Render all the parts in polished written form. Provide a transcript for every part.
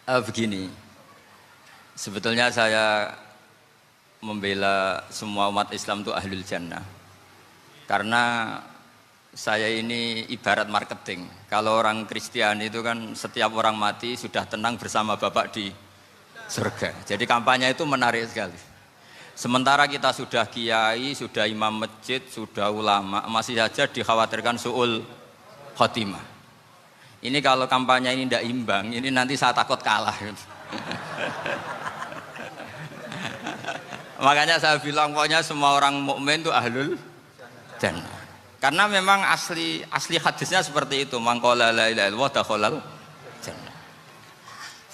Begini, sebetulnya saya membela semua umat Islam itu ahlul jannah. Karena saya ini ibarat marketing. Kalau orang Kristiani itu kan setiap orang mati sudah tenang bersama Bapak di surga. Jadi kampanye itu menarik sekali. Sementara kita sudah kiai, sudah imam masjid, sudah ulama, masih saja dikhawatirkan su'ul khotimah. Ini kalau kampanye ini tidak imbang, ini nanti saya takut kalah. Makanya saya bilang pokoknya semua orang mukmin itu ahlul jannah. Karena memang asli hadisnya seperti itu. Man qala la ilaha illallah dakhalal jannah.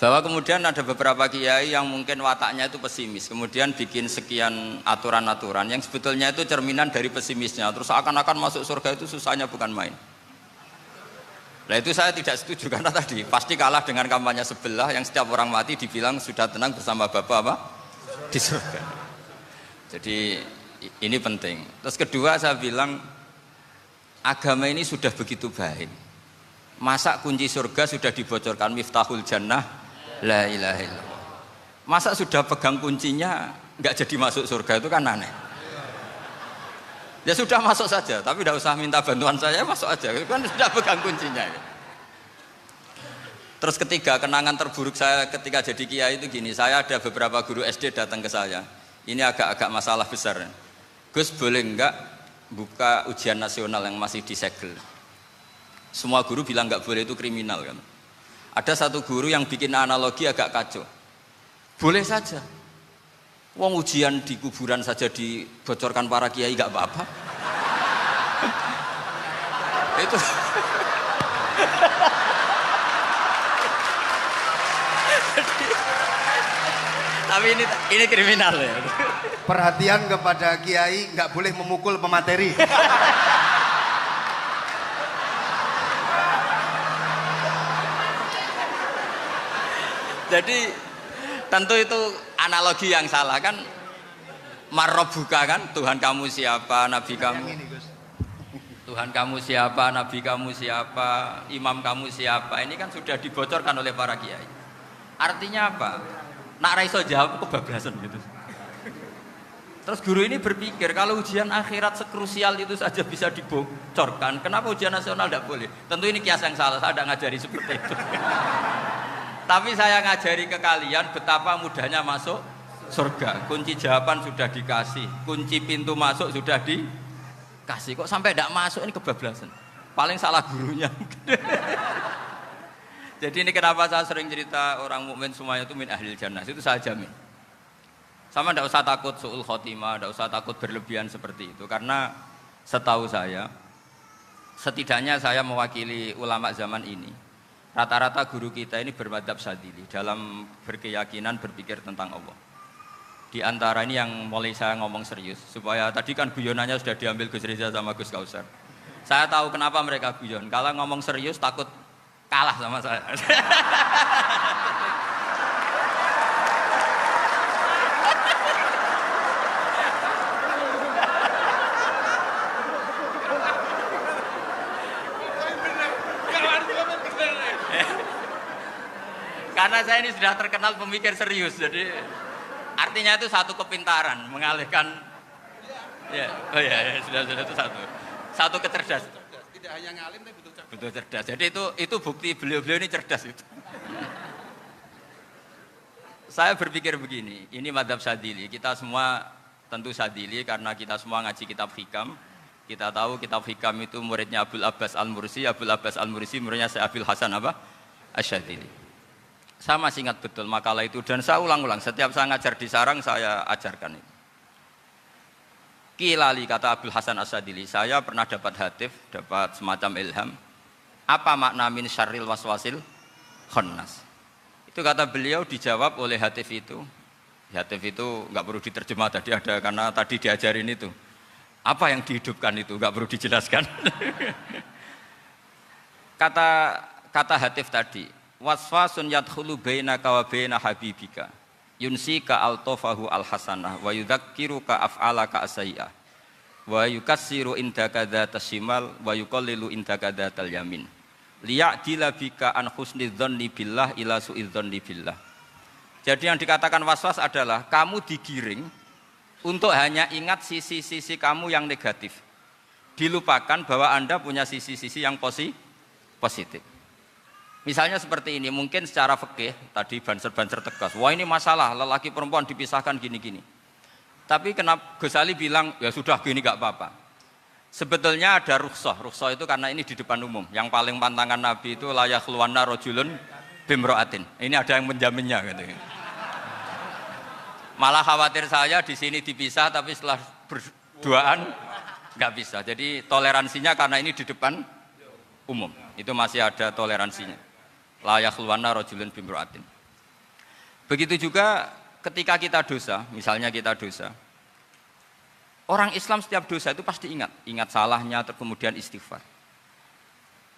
Bahwa kemudian ada beberapa kiai yang mungkin wataknya itu pesimis, kemudian bikin sekian aturan-aturan yang sebetulnya itu cerminan dari pesimisnya. Terus akan-akan masuk surga itu susahnya bukan main. Nah itu saya tidak setuju karena tadi pasti kalah dengan kampanye sebelah yang setiap orang mati dibilang sudah tenang bersama Bapak apa? Di surga. Jadi ini penting. Terus kedua saya bilang agama ini sudah begitu baik. Masa kunci surga sudah dibocorkan miftahul jannah la ilaha illallah. Masa sudah pegang kuncinya nggak jadi masuk surga itu kan aneh. Ya sudah masuk saja, tapi tidak usah minta bantuan saya, masuk aja, kan sudah pegang kuncinya. Terus ketiga, kenangan terburuk saya ketika jadi kiai itu gini, saya ada beberapa guru SD datang ke saya, ini agak-agak masalah besar. Gus boleh enggak buka ujian nasional yang masih disegel? Semua guru bilang enggak boleh, itu kriminal kan. Ada satu guru yang bikin analogi agak kacau, boleh saja. Wong ujian di kuburan saja dibocorkan para kiai enggak apa-apa. Itu tapi ini kriminal ya. Perhatian kepada kiai, nggak boleh memukul pemateri. Jadi tentu itu analogi yang salah kan. Marrobuka kan, Tuhan kamu siapa, Nabi kamu. Tuhan kamu siapa, Nabi kamu siapa, imam kamu siapa. Ini kan sudah dibocorkan oleh para kiai. Artinya apa? Nak raiso jawab kebablasan gitu. Terus guru ini berpikir kalau ujian akhirat sekrusial itu saja bisa dibocorkan, kenapa ujian nasional tidak boleh? Tentu ini kias yang salah, saya tidak ngajari seperti itu. Tapi saya ngajari ke kalian betapa mudahnya masuk surga. Kunci jawaban sudah dikasih, kunci pintu masuk sudah dikasih. Kok sampai tidak masuk, ini kebablasan. Paling salah gurunya. Jadi ini kenapa saya sering cerita orang mukmin semuanya itu min ahlil jannah, itu saya jamin. Sama tidak usah takut su'ul khotimah, tidak usah takut berlebihan seperti itu. Karena setahu saya, setidaknya saya mewakili ulama zaman ini, rata-rata guru kita ini bermadzhab Syadzili dalam berkeyakinan berpikir tentang Allah. Di antara ini yang mulai saya ngomong serius, supaya tadi kan guyonannya sudah diambil Gus Reza sama Gus Kausar. Saya tahu kenapa mereka guyon, kalau ngomong serius takut kalah sama saya. Karena saya ini sudah terkenal pemikir serius, jadi artinya itu satu kepintaran mengalihkan. Ya, oh ya, sudah itu satu kecerdasan. Tidak hanya ngalim tapi betul cerdas. Jadi itu bukti beliau ini cerdas itu. Saya berpikir begini, ini madzhab Syadzili. Kita semua tentu Syadzili karena kita semua ngaji kitab hikam. Kita tahu kitab hikam itu muridnya Abul Abbas Al-Mursi. Abul Abbas Al-Mursi muridnya Syekh Abil Hasan apa? Asy-Syadzili. Saya masih ingat betul makalah itu dan saya ulang-ulang. Setiap saya ngajar di sarang saya ajarkan itu. Kilali kata Abul Hasan Asy-Syadzili, saya pernah dapat hatif, dapat semacam ilham. Apa makna min syarril waswasil khannas? Itu kata beliau dijawab oleh hatif itu. Hatif itu nggak perlu diterjemah tadi ada karena tadi diajarin itu. Apa yang dihidupkan itu nggak perlu dijelaskan. kata hatif tadi, waswasun yadkhulu bainaka wa baina habibika. Yunsika altofahu alhasanah wa yudzakiruka af'alaka asai'ah wa yukassiru indaka dzatas shimal wa yuqallilu indaka dzatal yamin liya'dila bika an husnidzanni billah ila su'idzanni billah. Jadi yang dikatakan waswas adalah kamu digiring untuk hanya ingat sisi-sisi kamu yang negatif. Dilupakan bahwa Anda punya sisi-sisi yang positif. Misalnya seperti ini, mungkin secara fikih tadi banser-banser tegas, wah ini masalah lelaki perempuan dipisahkan gini-gini. Tapi kenapa Gus Ali bilang ya sudah gini gak apa-apa. Sebetulnya ada rukhsah itu karena ini di depan umum. Yang paling pantangan Nabi itu la yakhluwanna rajulun bimra'atin. Ini ada yang menjaminnya gitu. Malah khawatir saya di sini dipisah tapi setelah berduaan nggak bisa. Jadi toleransinya karena ini di depan umum. Itu masih ada toleransinya. La yakhluwanna rajulun bimra'atin. Begitu juga ketika kita dosa, misalnya kita dosa. Orang Islam setiap dosa itu pasti ingat salahnya, kemudian istighfar.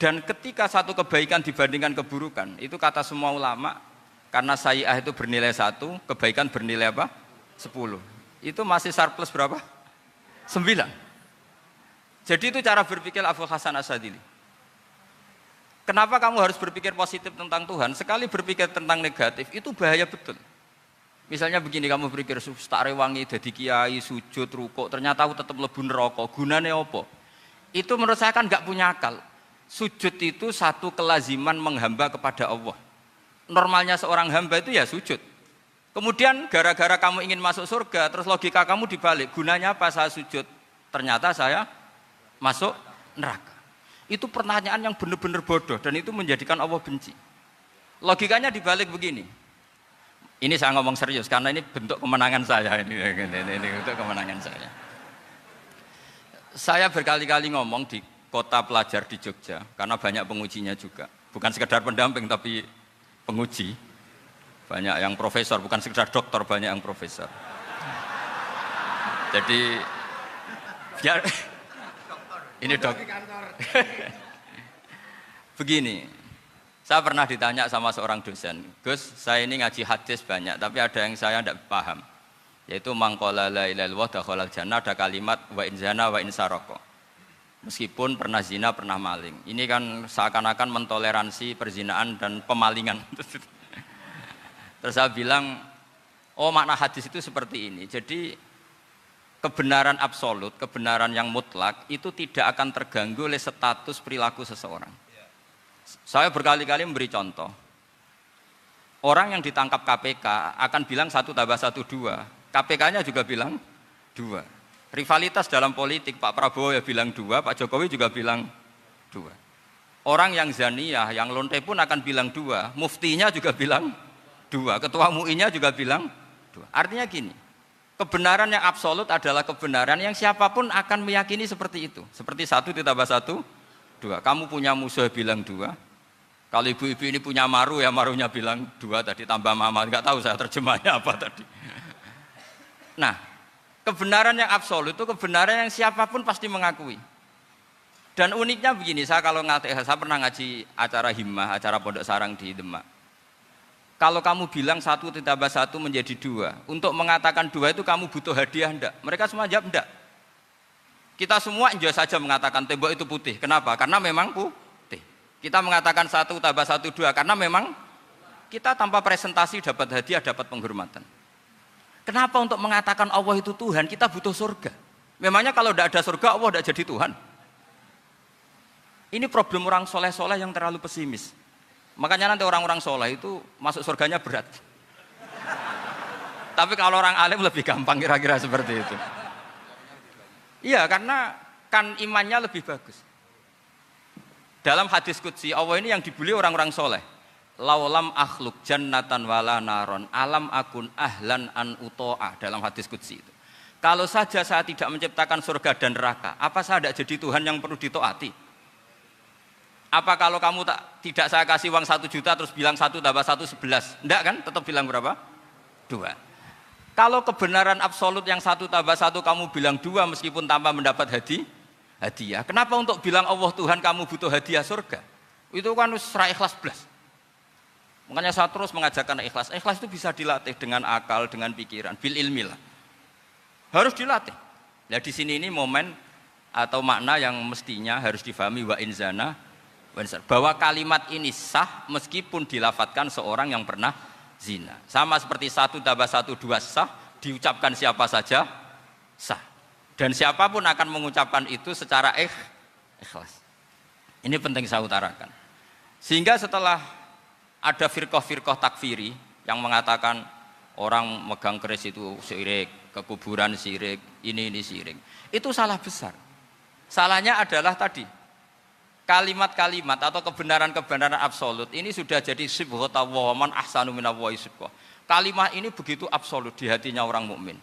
Dan ketika satu kebaikan dibandingkan keburukan, itu kata semua ulama, karena sayyi'ah itu bernilai 1, kebaikan bernilai apa? 10. Itu masih surplus berapa? 9. Jadi itu cara berpikir Abu Hasan Asyadzili. Kenapa kamu harus berpikir positif tentang Tuhan? Sekali berpikir tentang negatif, itu bahaya betul. Misalnya begini, kamu berpikir tak rewangi jadi kiai, sujud, rukuk, ternyata aku tetap lebu neraka, gunane apa? Itu menurut saya kan nggak punya akal. Sujud itu satu kelaziman menghamba kepada Allah. Normalnya seorang hamba itu ya sujud. Kemudian gara-gara kamu ingin masuk surga, terus logika kamu dibalik, gunanya apa saya sujud? Ternyata saya masuk neraka. Itu pertanyaan yang benar-benar bodoh dan itu menjadikan Allah benci. Logikanya dibalik begini. Ini saya ngomong serius karena ini bentuk kemenangan saya ini bentuk kemenangan saya. Saya berkali-kali ngomong di kota pelajar di Jogja karena banyak pengujinya juga. Bukan sekedar pendamping tapi penguji. Banyak yang profesor, bukan sekedar dokter, banyak yang profesor. Jadi biar ini dok. Begini, saya pernah ditanya sama seorang dosen, Gus, saya ini ngaji hadis banyak, tapi ada yang saya tidak paham, yaitu mangqala la ilaha illallah dakhalal jannah, ada kalimat wa in zana wa in saraka. Meskipun pernah zina, pernah maling. Ini kan seakan-akan mentoleransi perzinaan dan pemalingan. Terus saya bilang, oh makna hadis itu seperti ini. Jadi kebenaran absolut, kebenaran yang mutlak itu tidak akan terganggu oleh status perilaku seseorang. Saya berkali-kali memberi contoh. Orang yang ditangkap KPK akan bilang 1 tambah 1 2. KPK-nya juga bilang 2. Rivalitas dalam politik, Pak Prabowo ya bilang 2, Pak Jokowi juga bilang 2. Orang yang zaniyah, yang lonte pun akan bilang 2. Muftinya juga bilang 2. Ketua MUI-nya juga bilang 2. Artinya gini, kebenaran yang absolut adalah kebenaran yang siapapun akan meyakini seperti itu. Seperti 1 ditambah 1, 2. Kamu punya musuh bilang 2. Kalau ibu-ibu ini punya maru ya marunya bilang 2 tadi tambah mama. Enggak tahu saya terjemahnya apa tadi. Nah, kebenaran yang absolut itu kebenaran yang siapapun pasti mengakui. Dan uniknya begini, saya pernah ngaji acara himmah, acara pondok sarang di Demak. Kalau kamu bilang 1 ditambah 1 menjadi 2, untuk mengatakan 2 itu kamu butuh hadiah enggak? Mereka semua jawab enggak. Kita semua enjoy saja mengatakan tembok itu putih. Kenapa? Karena memang putih. Kita mengatakan 1 tambah 1 2 karena memang kita tanpa presentasi dapat hadiah, dapat penghormatan. Kenapa untuk mengatakan Allah itu Tuhan kita butuh surga? Memangnya kalau tidak ada surga Allah tidak jadi Tuhan? Ini problem orang soleh-soleh yang terlalu pesimis. Makanya nanti orang-orang soleh itu masuk surganya berat. Tapi kalau orang alim lebih gampang kira-kira seperti itu. Iya, karena kan imannya lebih bagus. Dalam hadis qudsi, Allah ini yang dibuli orang-orang soleh. Laulam akhluk jannatan wala naron alam akun ahlan an uto'ah. Dalam hadis qudsi itu. Kalau saja saya tidak menciptakan surga dan neraka, apa saya tidak jadi Tuhan yang perlu ditaati? Apa kalau kamu tidak saya kasih uang 1 juta terus bilang 1 tambah 1 11? Enggak kan? Tetap bilang berapa? 2. Kalau kebenaran absolut yang 1 tambah 1 kamu bilang 2 meskipun tanpa mendapat hadiah. Kenapa untuk bilang Allah Tuhan kamu butuh hadiah surga? Itu kan serah ikhlas belas. Makanya saya terus mengajarkan ikhlas. Ikhlas itu bisa dilatih dengan akal, dengan pikiran, bil ilmi lah. Harus dilatih. Nah di sini ini momen atau makna yang mestinya harus difahami wa in zana bahwa kalimat ini sah meskipun dilafatkan seorang yang pernah zina. Sama seperti 1 tambah 1 2 sah, diucapkan siapa saja sah. Dan siapapun akan mengucapkan itu secara ikhlas. Ini penting saya utarakan. Sehingga setelah ada firqah-firqah takfiri yang mengatakan orang megang keris itu syirik, ke kuburan syirik, ini syirik. Itu salah besar. Salahnya adalah tadi kalimat-kalimat atau kebenaran-kebenaran absolut ini sudah jadi sibghatullah man ahsanu minallahi sibghah. Kalimat ini begitu absolut di hatinya orang mukmin.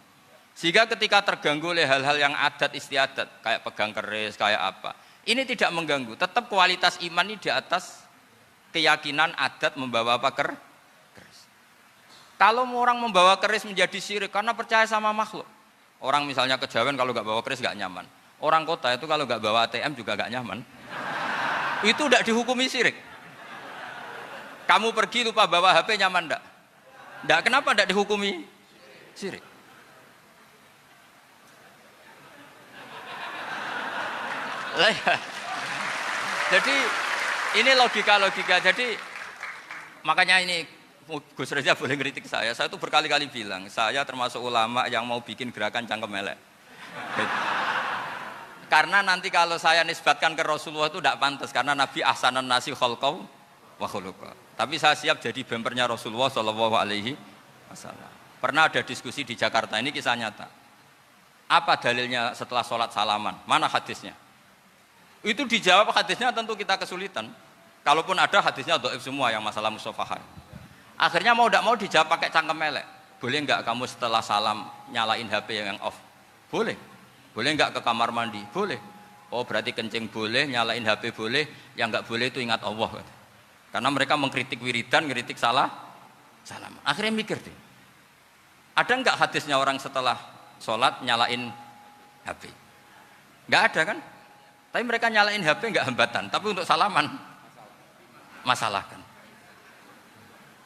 Sehingga ketika terganggu oleh hal-hal yang adat istiadat, kayak pegang keris, kayak apa, ini tidak mengganggu. Tetap kualitas iman ini di atas keyakinan adat membawa apa keris. Kalau orang membawa keris menjadi syirik karena percaya sama makhluk. Orang misalnya kejawen kalau nggak bawa keris nggak nyaman. Orang kota itu kalau nggak bawa ATM juga nggak nyaman. Itu tidak dihukumi syirik. Kamu pergi lupa bawa HP nyaman enggak? Enggak, kenapa enggak dihukumi syirik? Jadi ini logika. Jadi makanya ini Gus Reza boleh ngeritik saya itu berkali-kali bilang saya termasuk ulama yang mau bikin gerakan cangkem elek. Karena nanti kalau saya nisbatkan ke Rasulullah itu tidak pantas karena Nabi ahsanan nasi khalqau wa khuluqa. Tapi saya siap jadi bempernya Rasulullah Shallallahu Alaihi Wasallam. Pernah ada diskusi di Jakarta, ini kisah nyata. Apa dalilnya setelah sholat salaman? Mana hadisnya? Itu dijawab hadisnya tentu kita kesulitan. Kalaupun ada hadisnya dhaif semua yang masalah musafahah. Akhirnya mau tidak mau dijawab pakai cangkem elek. Boleh enggak kamu setelah salam nyalain HP yang off? Boleh. Boleh enggak ke kamar mandi? Boleh. Oh berarti kencing boleh, nyalain HP boleh, yang enggak boleh itu ingat Allah. Karena mereka mengkritik wiridan, ngeritik salam. Akhirnya mikir deh. Ada enggak hadisnya orang setelah sholat nyalain HP? Enggak ada kan? Tapi mereka nyalain HP enggak hambatan, tapi untuk salaman masalahkan.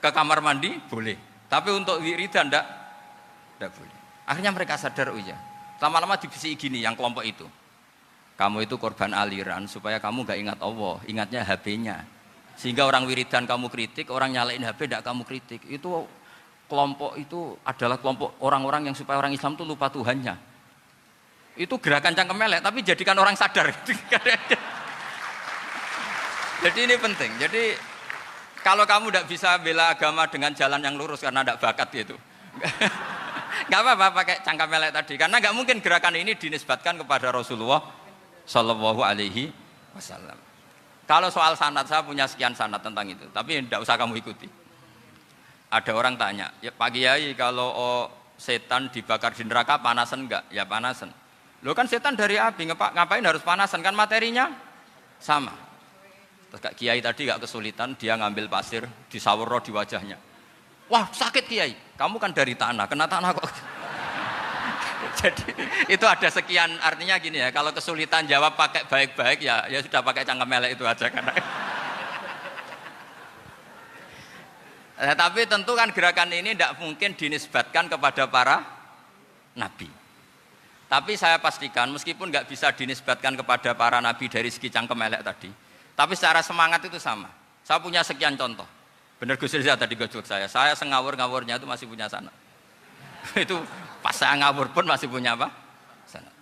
Ke kamar mandi boleh, tapi untuk wiridan enggak boleh. Akhirnya mereka sadar, oh iya. Lama-lama dibisi gini yang kelompok itu. Kamu itu korban aliran supaya kamu enggak ingat Allah, ingatnya HP-nya. Sehingga orang wiridan kamu kritik, orang nyalain HP enggak kamu kritik. Itu kelompok itu adalah kelompok orang-orang yang supaya orang Islam itu lupa Tuhannya. Itu gerakan cangkem elek, tapi jadikan orang sadar. Jadi ini penting. Jadi kalau kamu tidak bisa bela agama dengan jalan yang lurus karena tidak bakat gitu, nggak apa-apa pakai cangkem elek tadi. Karena nggak mungkin gerakan ini dinisbatkan kepada Rasulullah Shallallahu Alaihi Wasallam. Kalau soal sanad, saya punya sekian sanad tentang itu, tapi tidak usah kamu ikuti. Ada orang tanya, ya Pak Kiai kalau setan dibakar di neraka panasan enggak? Ya panasan. Loh kan setan dari api, ngapain harus panasan? Kan materinya sama. Terus Kak Kiai tadi gak kesulitan, dia ngambil pasir, disawero di wajahnya. Wah sakit Kiai, kamu kan dari tanah, kena tanah kok. Jadi itu ada sekian, artinya gini ya, kalau kesulitan jawab pakai baik-baik ya sudah pakai cangkem elek itu aja karena. Tapi tentu kan gerakan ini tidak mungkin dinisbatkan kepada para nabi. Tapi saya pastikan meskipun nggak bisa dinisbatkan kepada para nabi dari segi cangkem elek tadi, tapi secara semangat itu sama. Saya punya sekian contoh. Benar Gus Riza tadi gojok saya sengawur-ngawurnya itu masih punya sanad. Itu pas saya ngawur pun masih punya apa? Sanad.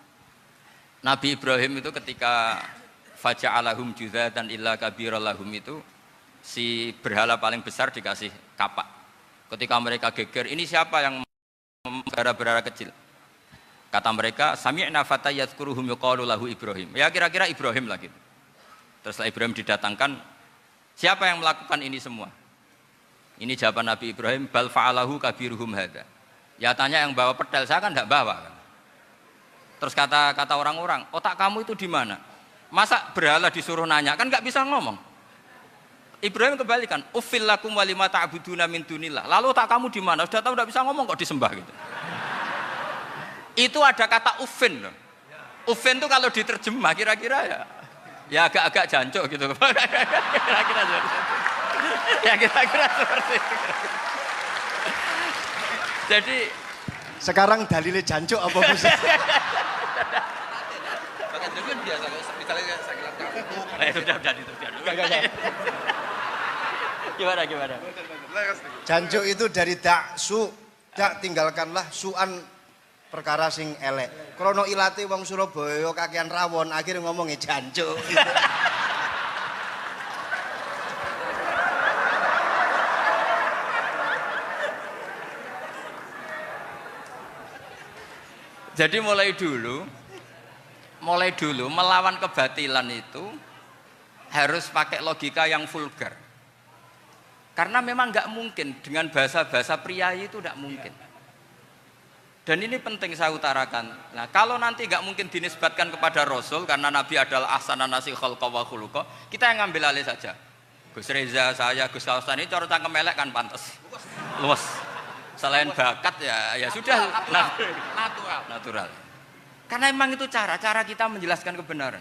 Nabi Ibrahim itu ketika faja'alahum juzatan illa kabirallahum itu si berhala paling besar dikasih kapak. Ketika mereka geger, ini siapa yang berhala kecil? Kata mereka, sami'na fata yadhkuruhum yuqalu lahu Ibrahim. Ya kira-kira Ibrahim lah gitu. Terus setelah Ibrahim didatangkan, siapa yang melakukan ini semua? Ini jawaban Nabi Ibrahim, bal fa'alahu kabiruhum hadza. Ya tanya yang bawa pedal, saya kan enggak bawa kan. Terus kata orang-orang, otak kamu itu di mana? Masa berhala disuruh nanya, kan enggak bisa ngomong. Ibrahim kembalikan, uffil lakum walima ta'buduna min dunillah. Lalu otak kamu di mana? Sudah tahu enggak bisa ngomong kok disembah gitu. Itu ada kata ufin loh. Ufin itu kalau diterjemah kira-kira ya agak-agak jancuk gitu. Kira-kira seperti itu. Jadi sekarang dalilnya jancuk apa Gus? biasa kalau misalnya sakilan kamu. Udah itu. Gimana? Jancuk itu dari dak su, dak tinggalkanlah suan perkara sing elek. Krono ilate wong Surabaya kakean rawon, akhirnya ngomongnya jancuk. Gitu. Jadi mulai dulu melawan kebatilan itu harus pakai logika yang vulgar. Karena memang nggak mungkin dengan bahasa-bahasa priayi itu nggak mungkin. Dan ini penting saya utarakan. Nah, kalau nanti nggak mungkin dinisbatkan kepada Rasul karena Nabi adalah ahsanan nasi khalqa wa khuluqa, kita yang ngambil alih saja. Gus Reza, saya, Gus Kaustan ini cara cangkem elek kan pantas. Luas. Selain bakat ya sudah natural. Karena memang itu cara kita menjelaskan kebenaran.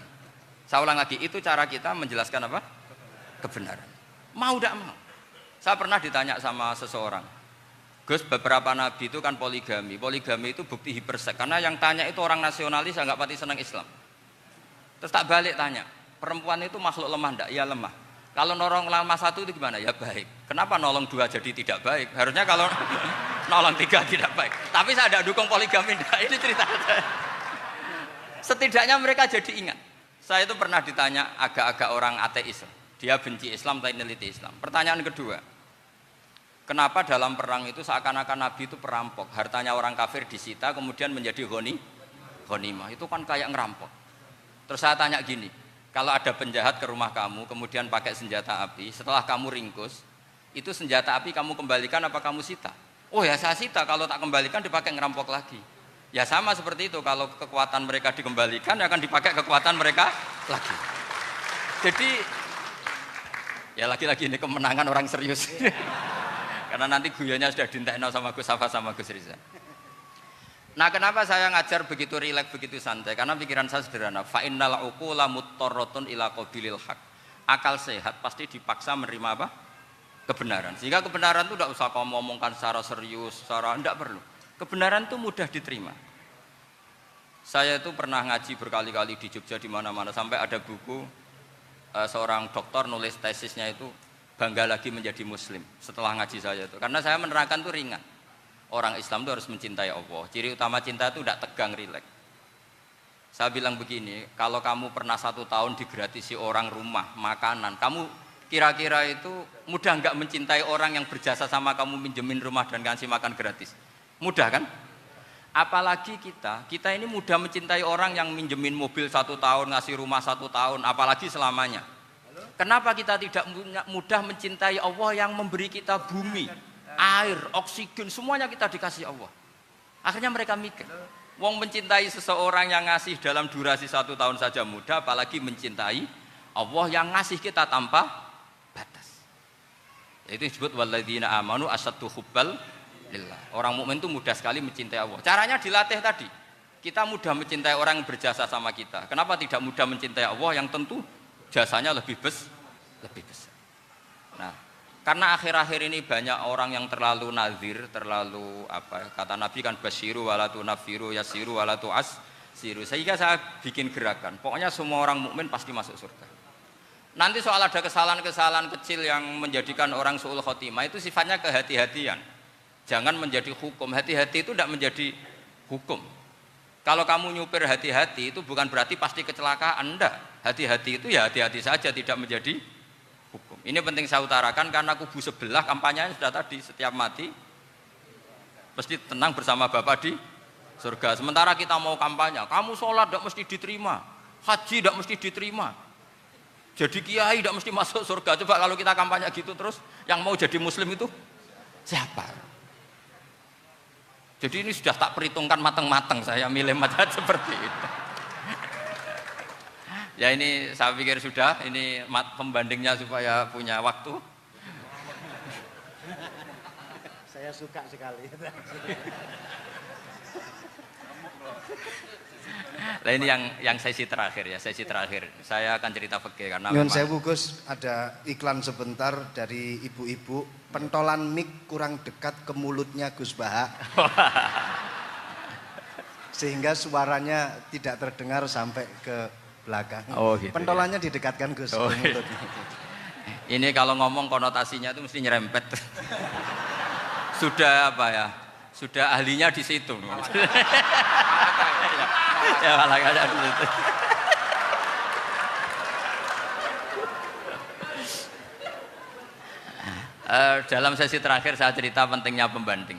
Saya ulang lagi, itu cara kita menjelaskan apa? Kebenaran. Mau tidak mau. Saya pernah ditanya sama seseorang, Gus, beberapa nabi itu kan poligami. Poligami itu bukti hiperseks. Karena yang tanya itu orang nasionalis, nggak pati senang Islam. Terus tak balik tanya, perempuan itu makhluk lemah enggak? Ya lemah. Kalau nolong lama satu itu gimana? Ya baik. Kenapa nolong dua jadi tidak baik? Harusnya kalau nolong tiga tidak baik. Tapi saya tidak dukung poligami. Nah, ini cerita. Setidaknya mereka jadi ingat. Saya itu pernah ditanya agak-agak orang ateis. Dia benci Islam tapi neliti Islam. Pertanyaan kedua, kenapa dalam perang itu seakan-akan Nabi itu perampok? Hartanya orang kafir disita kemudian menjadi ghanimah. Itu kan kayak ngerampok. Terus saya tanya gini, kalau ada penjahat ke rumah kamu, kemudian pakai senjata api, setelah kamu ringkus, itu senjata api kamu kembalikan apa kamu sita? Oh ya saya sita, kalau tak kembalikan dipakai ngerampok lagi. Ya sama seperti itu, kalau kekuatan mereka dikembalikan, akan dipakai kekuatan mereka lagi. Jadi, ya lagi-lagi ini kemenangan orang serius. Karena nanti guyonnya sudah dintekno sama Gus Safa sama Gus Riza. Nah, kenapa saya ngajar begitu rileks, begitu santai? Karena pikiran saya sederhana. Fa innal uqula muttarratun ila qabilil haq. Akal sehat pasti dipaksa menerima apa? Kebenaran. Sehingga kebenaran itu tidak usah kamu ngomongkan secara serius, tidak perlu. Kebenaran itu mudah diterima. Saya itu pernah ngaji berkali-kali di Jogja di mana-mana sampai ada buku seorang dokter nulis tesisnya itu bangga lagi menjadi muslim setelah ngaji saya itu. Karena saya menerangkan itu ringan. Orang Islam itu harus mencintai Allah. Ciri utama cinta itu tidak tegang, rileks. Saya bilang begini, kalau kamu pernah 1 tahun digratisi orang rumah, makanan, kamu kira-kira itu mudah nggak mencintai orang yang berjasa sama kamu minjemin rumah dan kasih makan gratis? Mudah kan? Apalagi kita ini mudah mencintai orang yang minjemin mobil 1 tahun, ngasih rumah 1 tahun, apalagi selamanya. Kenapa kita tidak mudah mencintai Allah yang memberi kita bumi, air, oksigen, semuanya kita dikasih Allah. Akhirnya mereka mikir, wong mencintai seseorang yang ngasih dalam durasi 1 tahun saja mudah, apalagi mencintai Allah yang ngasih kita tanpa batas. Itu disebut walladzina amanu asyaddu hubbal lillah. Orang mukmin itu mudah sekali mencintai Allah. Caranya dilatih tadi. Kita mudah mencintai orang yang berjasa sama kita. Kenapa tidak mudah mencintai Allah yang tentu jasanya lebih besar? Nah, karena akhir-akhir ini banyak orang yang terlalu nazir, terlalu kata Nabi kan basyiru walatu nafiru yasiru walatu asiru. Sehingga saya bikin gerakan. Pokoknya semua orang mukmin pasti masuk surga. Nanti soal ada kesalahan-kesalahan kecil yang menjadikan orang su'ul khotimah itu sifatnya kehati-hatian. Jangan menjadi hukum. Hati-hati itu tidak menjadi hukum. Kalau kamu nyupir hati-hati itu bukan berarti pasti kecelakaan, enggak. Hati-hati itu ya hati-hati saja, tidak menjadi hukum. Ini penting saya utarakan karena kubu sebelah kampanyenya sudah tadi, setiap mati mesti tenang bersama Bapak di surga. Sementara kita mau kampanye, kamu sholat tidak mesti diterima, haji tidak mesti diterima, jadi kiai tidak mesti masuk surga. Coba kalau kita kampanye gitu terus, yang mau jadi muslim itu siapa? Jadi ini sudah tak perhitungkan matang-matang, saya milih macam seperti itu. Ya ini saya pikir sudah, ini pembandingnya supaya punya waktu. Saya suka sekali. Nah ini yang sesi terakhir ya, sesi terakhir. Saya akan cerita fikih karena Nyun sewu Gus, ada iklan sebentar dari ibu-ibu, pentolan mic kurang dekat ke mulutnya Gus Baha. Sehingga suaranya tidak terdengar sampai ke belakang. Oh, gitu, Pentolannya didekatkan Gus. Oh, ke mulut. Ini kalau ngomong konotasinya itu mesti nyerempet. Sudah apa ya? Sudah ahlinya di situ. Ya malah ada di situ. Dalam sesi terakhir saya cerita pentingnya pembanding.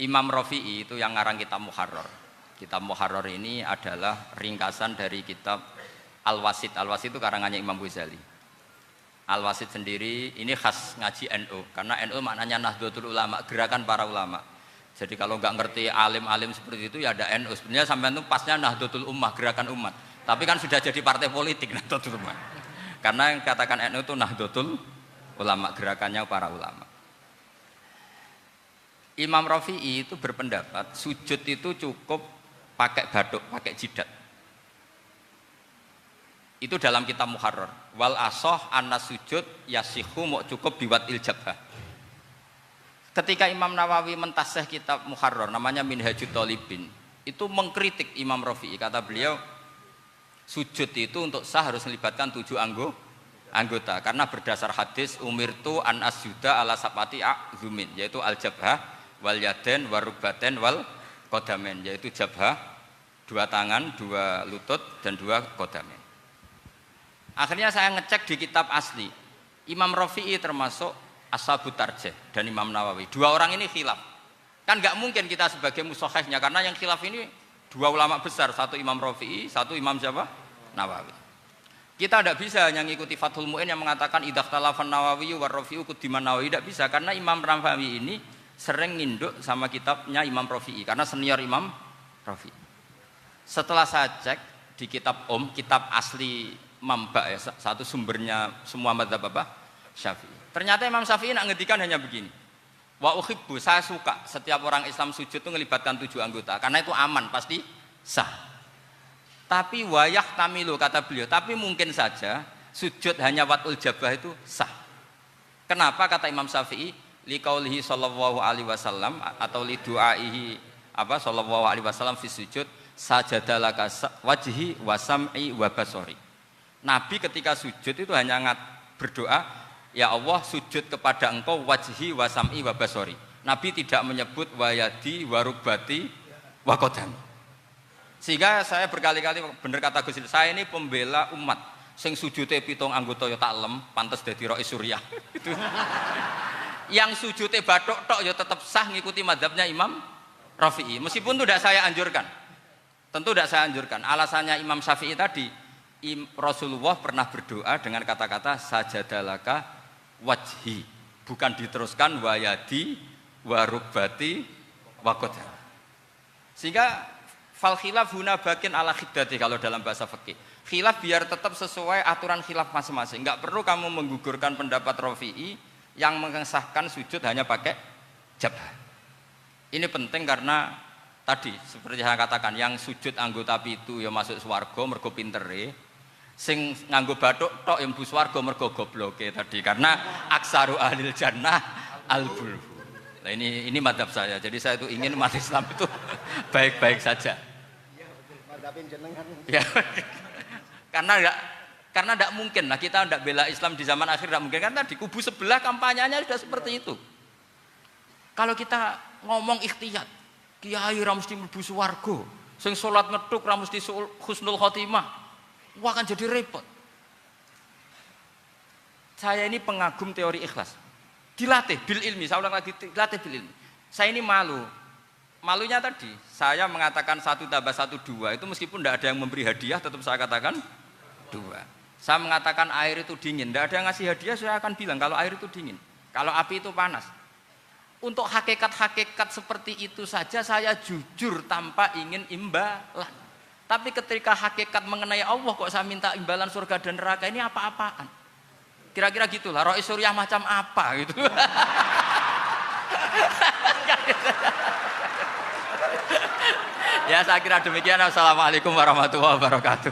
Imam Rafi'i itu yang ngarang kitab Muharrar. Kitab Muharrar ini adalah ringkasan dari kitab Al-Wasit. Al-Wasit itu karangannya Imam Ghazali. Al-Wasit sendiri ini khas ngaji NU karena NU maknanya Nahdlatul Ulama, gerakan para ulama. Jadi kalau nggak ngerti alim-alim seperti itu ya ada NU. Sebenarnya sampai itu pasnya Nahdlatul Ummah, gerakan umat. Tapi kan sudah jadi partai politik Nahdlatul Ummah. Karena yang katakan NU itu Nahdlatul Ulama, gerakannya para ulama. Imam Rafi'i itu berpendapat sujud itu cukup pakai batuk, pakai jidat. Itu dalam kitab Muharrar. Wal asoh anna sujud yasihu mau cukup biwat iljabah. Ketika Imam Nawawi mentasih kitab Muharrar namanya Minhajut Thalibin, itu mengkritik Imam Rafi'i. Kata beliau sujud itu untuk sah harus melibatkan 7 anggota karena berdasar hadis umirtu an asjuda ala sabati a'zumin, yaitu al jabhah wal yaden warukbaten wal kodamen, yaitu jabhah 2 tangan, 2 lutut dan 2 kodamen. Akhirnya saya ngecek di kitab asli Imam Rafi'i termasuk Ashabut Tarjih dan Imam Nawawi. 2 orang ini khilaf. Kan nggak mungkin kita sebagai mushahihnya karena yang khilaf ini 2 ulama besar, satu Imam Rafi'i, satu Imam siapa? Nawawi. Kita tidak bisa hanya ngikuti Fathul Mu'in yang mengatakan idzakhtalafan Nawawi war Rafi'u kudiman Nawawi, tidak bisa karena Imam Nawawi ini sering nginduk sama kitabnya Imam Rafi'i karena senior Imam Rafi'i. Setelah saya cek di kitab kitab asli Mamba ya, satu sumbernya semua mazhab apa? Syafi'i. Ternyata Imam Syafi'i nak ngedikan hanya begini. Wa uhibbu, saya suka setiap orang Islam sujud itu melibatkan 7 anggota karena itu aman, pasti sah. Tapi wayah tamilu kata beliau, tapi mungkin saja sujud hanya watul jabah itu sah. Kenapa kata Imam Syafi'i? Liqaulihi sallallahu alaihi wasallam atau li du'aihi apa sallallahu alaihi wasallam fi sujud sajadalaka wajhi wa sam'i wa basari. Nabi ketika sujud itu hanya berdoa, ya Allah sujud kepada engkau wajhi wa sam'i wa basari. Nabi tidak menyebut wayadi wa rukbati wa qadami. Sehingga saya berkali-kali bener kata Gus, saya ini pembela umat sing sujude 7 anggota ya tak lem pantes dadi Rais Suriah. Itu. Yang sujudnya batuk tok ya tetap sah ngikuti madhabnya Imam Rafi'i. Meskipun itu tidak saya anjurkan. Tentu tidak saya anjurkan. Alasannya Imam Syafi'i tadi, Rasulullah pernah berdoa dengan kata-kata sajadalaka wajhi, bukan diteruskan wayadi warubati wakoda. Sehingga fal khilaf huna bakin ala khiddati kalau dalam bahasa fikih. Khilaf biar tetap sesuai aturan khilaf masing-masing. Enggak perlu kamu menggugurkan pendapat Rafi'i yang mengesahkan sujud hanya pakai jabah. Ini penting karena tadi seperti saya katakan yang sujud anggota pitu ya masuk swarga mergo pintere, sing nganggo bathuk tok yang mlebu swarga mergo gobloke tadi karena aksaru ahlil jannah al-bulhu. Nah ini madhab saya. Jadi saya itu ingin umat Islam itu baik-baik saja. Ya. Karena tidak mungkin lah kita tidak bela Islam di zaman akhir, tidak mungkin kan tadi kubu sebelah kampanyenya sudah seperti itu. Kalau kita ngomong ikhtiyat, kiai ra mesti mlebu swarga, sing salat ngethuk ra mesti husnul khotimah, wah kan jadi repot. Saya ini pengagum teori ikhlas, dilatih bil ilmi, saya ulang lagi dilatih bil ilmi. Saya ini malunya tadi saya mengatakan 1 tambah 1 2 itu meskipun tidak ada yang memberi hadiah tetap saya katakan 2. Saya mengatakan air itu dingin, tidak ada yang ngasih hadiah, saya akan bilang kalau air itu dingin, kalau api itu panas. Untuk hakikat-hakikat seperti itu saja saya jujur tanpa ingin imbalan. Tapi ketika hakikat mengenai Allah kok saya minta imbalan surga dan neraka, ini apa-apaan? Kira-kira gitulah, Rais Suriah macam apa gitu. Ya saya kira demikian. Assalamualaikum warahmatullahi wabarakatuh.